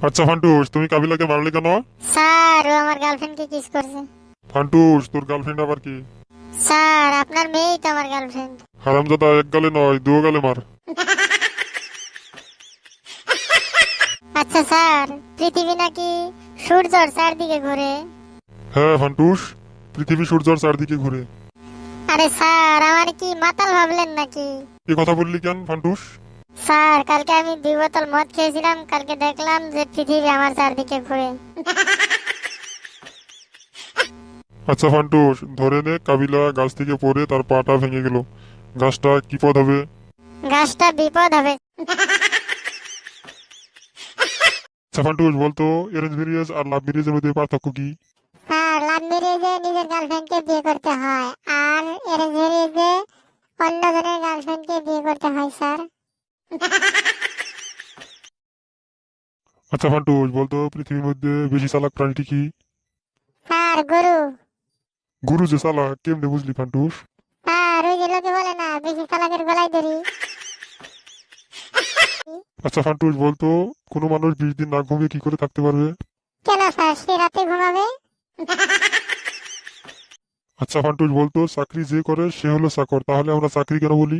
আচ্ছা ফান্টুস, তুমি কাবিলাকে মারলে কেন? স্যার ও আমার গার্লফ্রেন্ডকে কিস করছে। ফান্টুস, তোর গার্লফ্রেন্ড আবার কি? স্যার আপনার মেয়েই তো আমার গার্লফ্রেন্ড। হারামজাদা, এক গালে নয় দু গালে মার। আচ্ছা স্যার, পৃথিবী নাকি সূর্যের চারদিকে ঘুরে। হ্যাঁ ফান্টুস, পৃথিবী সূর্যের চারদিকে ঘুরে। আরে স্যার, আমার কি মাতাল ভাবলেন নাকি? এ কথা বললি কেন ফান্টুস? স্যার কালকে আমি 2 বোতল মদ খেয়েছিলাম, কালকে দেখলাম যে পৃথিবী আমার চারদিকে ঘুরে। আচ্ছা ফান্টুস, ধরে নে কাবিলা গাছ থেকে পড়ে তার পাটা ভেঙে গেল, গাছটা কি পদ হবে? গাছটা বিপদ হবে। আচ্ছা ফান্টুস, বলতো অ্যারেঞ্জ ম্যারেজ আর লাভ ম্যারেজের মধ্যে পার্থক্য কি? স্যার লাভ ম্যারেজে নিজের গার্লফ্রেন্ডকে বিয়ে করতে হয়, আর অ্যারেঞ্জ ম্যারেজে অন্যজনের গার্লফ্রেন্ডকে বিয়ে করতে হয় স্যার। আচ্ছা ফান্টুস, বলতো পৃথিবীর মধ্যে বেশি চালাক প্রাণীটি কি? স্যার গরু। গুরু যে চালাক, কেমনে বুঝলি ফান্টুস? স্যার ওই যে লোকে বলে না, বেশি চালাকের গলায় দড়ি। আচ্ছা ফান্টুস, বলতো কোনো মানুষ 20 দিন না ঘুমিয়ে কি করে থাকতে পারবে? কেন স্যার, সে রাতে ঘুমাবে। আচ্ছা ফান্টুস, বলতো চাকরি যে করে সে হলো চাকর, তাহলে আমরা চাকরি কেন বলি?